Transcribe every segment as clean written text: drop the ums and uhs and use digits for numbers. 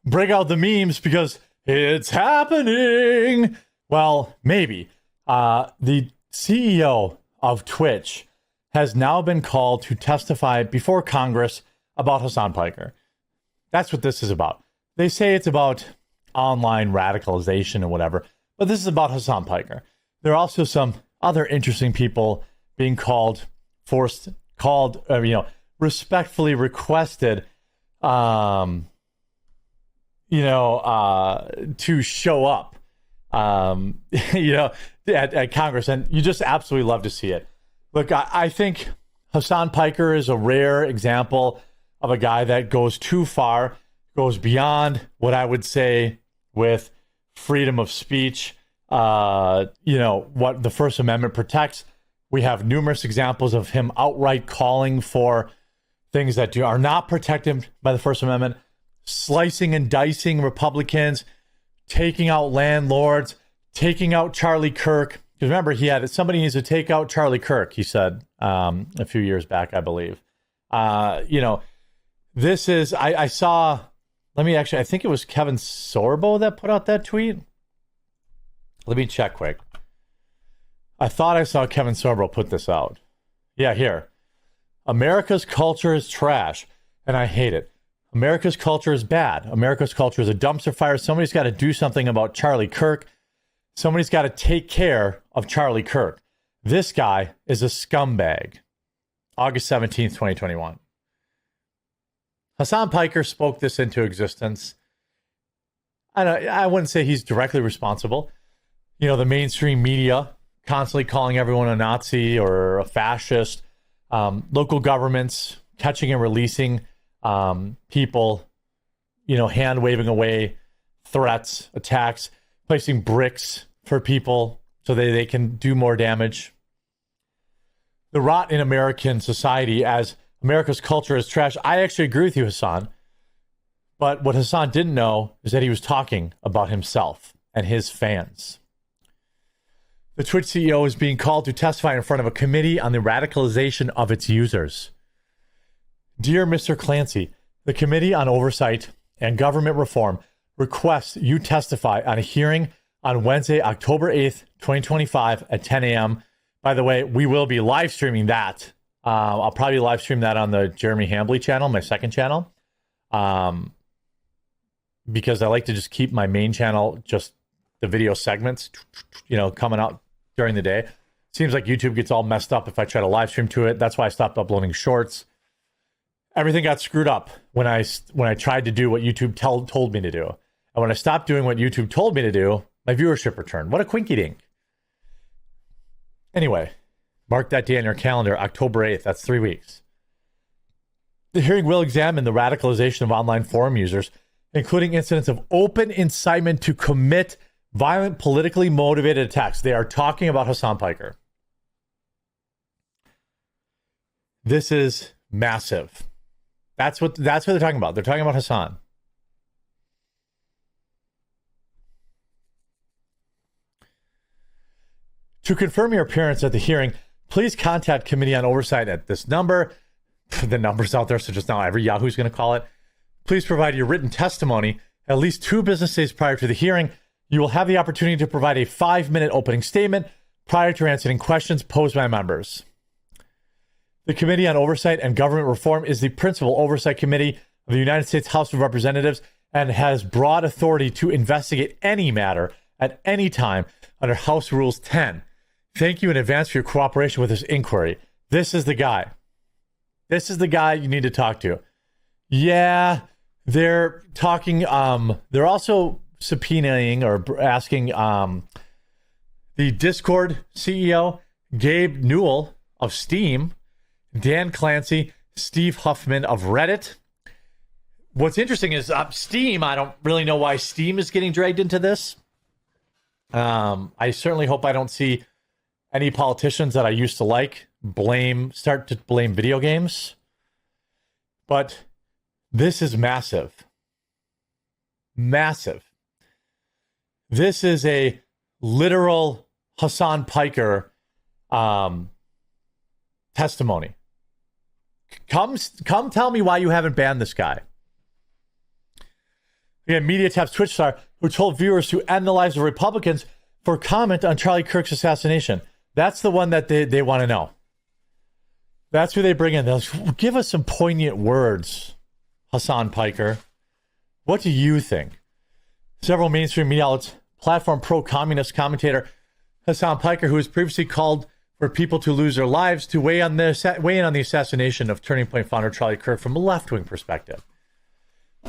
bring out the memes because it's happening. Well, maybe. The CEO of Twitch has now been called to testify before Congress about Hasan Piker. That's what this is about. They say it's about online radicalization and whatever, but this is about Hasan Piker. There are also some other interesting people being respectfully requested, to show up, at Congress, and you just absolutely love to see it. Look, I think Hasan Piker is a rare example of a guy that goes too far, goes beyond what I would say with freedom of speech, what the First Amendment protects. We have numerous examples of him outright calling for things that are not protected by the First Amendment, slicing and dicing Republicans, taking out landlords, taking out Charlie Kirk. Because remember, somebody needs to take out Charlie Kirk, he said a few years back, I believe. This is, I saw, I think it was Kevin Sorbo that put out that tweet. Let me check quick. I thought I saw Kevin Sorbo put this out. Yeah, here. America's culture is trash, and I hate it. America's culture is bad. America's culture is a dumpster fire. Somebody's got to do something about Charlie Kirk. Somebody's got to take care of Charlie Kirk. This guy is a scumbag. August 17th, 2021. Hasan Piker spoke this into existence. I wouldn't say he's directly responsible. The mainstream media constantly calling everyone a Nazi or a fascist. Local governments catching and releasing people, hand waving away threats, attacks, placing bricks for people so they can do more damage. The rot in American society as America's culture is trash. I actually agree with you, Hasan. But what Hasan didn't know is that he was talking about himself and his fans. The Twitch CEO is being called to testify in front of a committee on the radicalization of its users. Dear Mr. Clancy, the Committee on Oversight and Government Reform requests you testify on a hearing on Wednesday, October 8th, 2025 at 10 a.m. By the way, we will be live streaming that. I'll probably live stream that on the Jeremy Hambly channel, my second channel, because I like to just keep my main channel, just the video segments, coming out during the day. Seems like YouTube gets all messed up if I try to live stream to it. That's why I stopped uploading shorts. Everything got screwed up when I tried to do what YouTube told me to do. And when I stopped doing what YouTube told me to do, my viewership returned. What a quinky dink. Anyway, mark that day on your calendar, October 8th. That's 3 weeks. The hearing will examine the radicalization of online forum users, including incidents of open incitement to commit violent, politically motivated attacks. They are talking about Hasan Piker. This is massive. That's what they're talking about. They're talking about Hasan. To confirm your appearance at the hearing, please contact Committee on Oversight at this number. The number's out there, so just now every Yahoo's going to call it. Please provide your written testimony at least 2 business days prior to the hearing. You will have the opportunity to provide a 5-minute opening statement prior to answering questions posed by members. The Committee on Oversight and Government Reform is the principal oversight committee of the United States House of Representatives and has broad authority to investigate any matter at any time under House Rules 10. Thank you in advance for your cooperation with this inquiry. This is the guy. This is the guy you need to talk to. Yeah, they're talking, they're also subpoenaing or asking the Discord CEO, Gabe Newell of Steam, Dan Clancy, Steve Huffman of Reddit. What's interesting is Steam, I don't really know why Steam is getting dragged into this. I certainly hope I don't see any politicians that I used to like start to blame video games. But this is massive. Massive. This is a literal Hasan Piker testimony. Come tell me why you haven't banned this guy. Again, MediaTap's Twitch star who told viewers to end the lives of Republicans for comment on Charlie Kirk's assassination. That's the one that they want to know. That's who they bring in. They'll give us some poignant words, Hasan Piker. What do you think? Several mainstream media outlets platform pro-communist commentator Hasan Piker, who has previously called for people to lose their lives, to weigh in on the assassination of Turning Point founder Charlie Kirk from a left-wing perspective.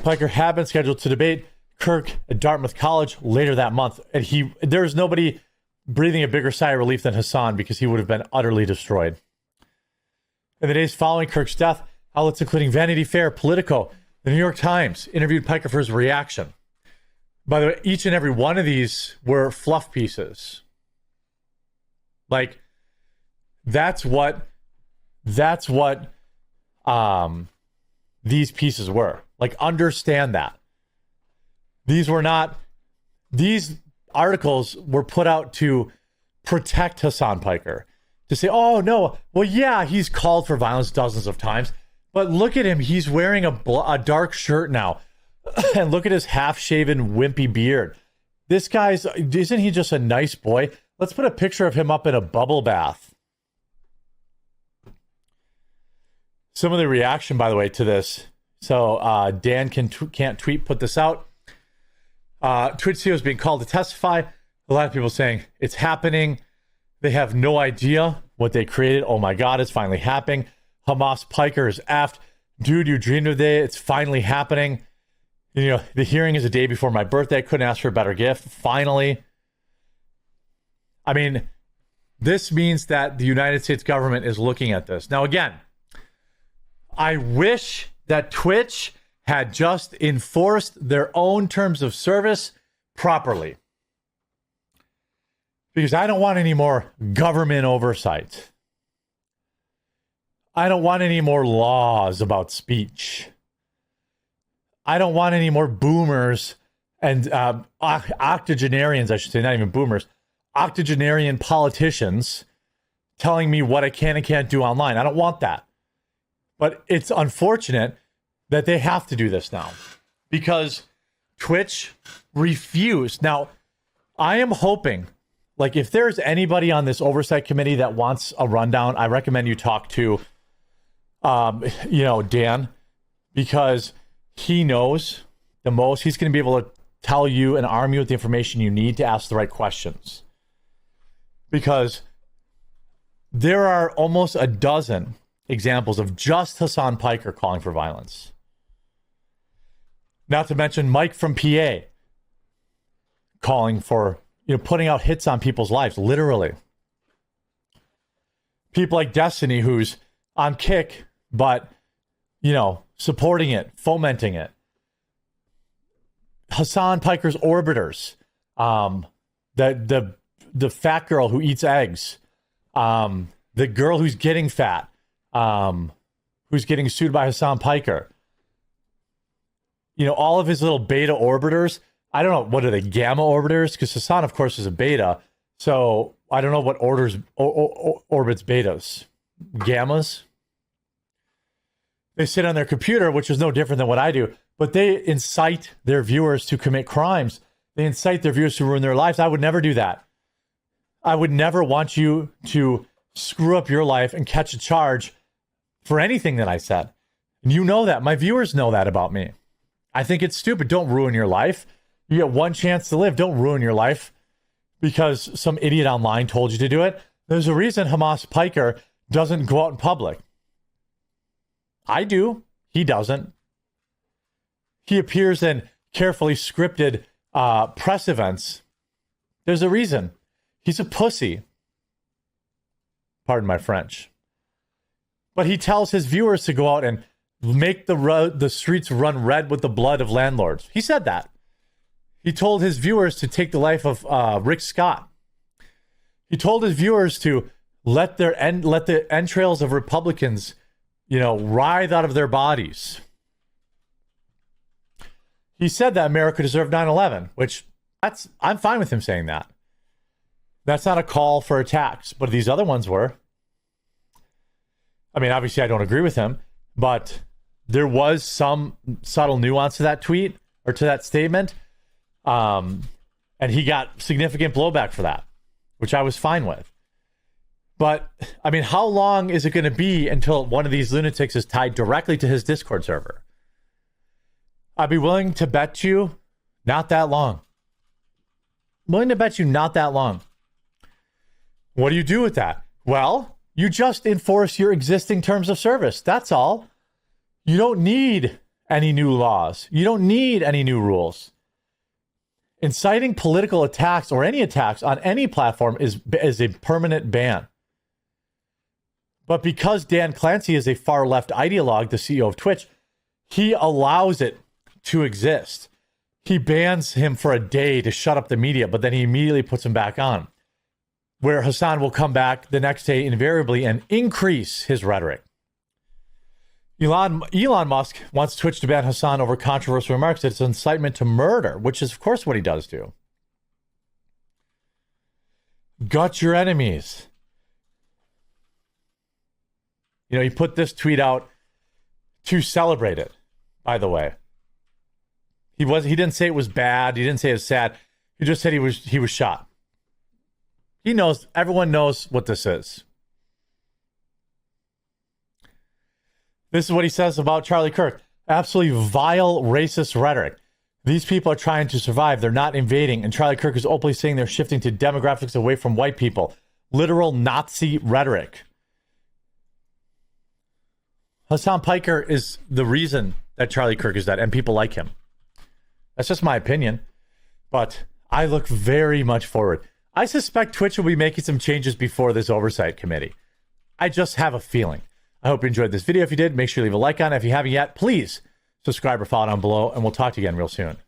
Piker had been scheduled to debate Kirk at Dartmouth College later that month, and there's nobody breathing a bigger sigh of relief than Hasan, because he would have been utterly destroyed. In the days following Kirk's death, outlets including Vanity Fair, Politico, the New York Times interviewed Piker for his reaction. By the way, each and every one of these were fluff pieces. Like, that's what these pieces were. Like, understand that. These articles were put out to protect Hasan Piker. To say, oh, no, well, yeah, he's called for violence dozens of times, but look at him. He's wearing a dark shirt now. And look at his half-shaven, wimpy beard. This guy's, isn't he just a nice boy? Let's put a picture of him up in a bubble bath. Some of the reaction, by the way, to this. So Dan can't tweet, put this out. Twitch CEO is being called to testify. A lot of people saying it's happening. They have no idea what they created. Oh my God, it's finally happening. Hamas Piker is aft. Dude, you dreamed of it. It's finally happening. You know, the hearing is a day before my birthday. I couldn't ask for a better gift. Finally. I mean, this means that the United States government is looking at this. Now, again, I wish that Twitch had just enforced their own terms of service properly, because I don't want any more government oversight. I don't want any more laws about speech. I don't want any more boomers and octogenarians, I should say, not even boomers, octogenarian politicians telling me what I can and can't do online. I don't want that. But it's unfortunate that they have to do this now, because Twitch refused. Now, I am hoping, like, if there's anybody on this oversight committee that wants a rundown, I recommend you talk to, Dan, because he knows the most. He's going to be able to tell you and arm you with the information you need to ask the right questions. Because there are almost a dozen examples of just Hasan Piker calling for violence. Not to mention Mike from PA calling for, putting out hits on people's lives, literally. People like Destiny, who's on Kick, but, supporting it, fomenting it. Hasan Piker's orbiters, the fat girl who eats eggs, the girl who's getting fat, who's getting sued by Hasan Piker. All of his little beta orbiters. I don't know, what are they, gamma orbiters? Because Hasan, of course, is a beta. So I don't know what orbits betas. Gammas? They sit on their computer, which is no different than what I do, but they incite their viewers to commit crimes. They incite their viewers to ruin their lives. I would never do that. I would never want you to screw up your life and catch a charge for anything that I said. And you know that. My viewers know that about me. I think it's stupid. Don't ruin your life. You get one chance to live. Don't ruin your life because some idiot online told you to do it. There's a reason Hamas Piker doesn't go out in public. I do. He doesn't. He appears in carefully scripted press events. There's a reason. He's a pussy. Pardon my French. But he tells his viewers to go out and make the streets run red with the blood of landlords. He said that. He told his viewers to take the life of Rick Scott. He told his viewers to let the entrails of Republicans, writhe out of their bodies. He said that America deserved 9/11, which I'm fine with him saying that. That's not a call for attacks, but these other ones were. I mean, obviously I don't agree with him, but there was some subtle nuance to that tweet or to that statement. And he got significant blowback for that, which I was fine with. But, I mean, how long is it going to be until one of these lunatics is tied directly to his Discord server? I'd be willing to bet you not that long. Willing to bet you not that long. What do you do with that? Well, you just enforce your existing terms of service. That's all. You don't need any new laws. You don't need any new rules. Inciting political attacks or any attacks on any platform is a permanent ban. But because Dan Clancy is a far-left ideologue, the CEO of Twitch, he allows it to exist. He bans him for a day to shut up the media, but then he immediately puts him back on, where Hasan will come back the next day invariably and increase his rhetoric. Elon Musk wants Twitch to ban Hasan over controversial remarks. It's incitement to murder, which is, of course, what he does do. Gut your enemies. You know, he put this tweet out to celebrate it, by the way. He didn't say it was bad. He didn't say it was sad. He just said he was shot. He knows, everyone knows what this is. This is what he says about Charlie Kirk. Absolutely vile, racist rhetoric. These people are trying to survive. They're not invading. And Charlie Kirk is openly saying they're shifting to demographics away from white people. Literal Nazi rhetoric. Hasan Piker is the reason that Charlie Kirk is dead, and people like him. That's just my opinion. But I look very much forward. I suspect Twitch will be making some changes before this oversight committee. I just have a feeling. I hope you enjoyed this video. If you did, make sure you leave a like on it. If you haven't yet, please subscribe or follow down below, and we'll talk to you again real soon.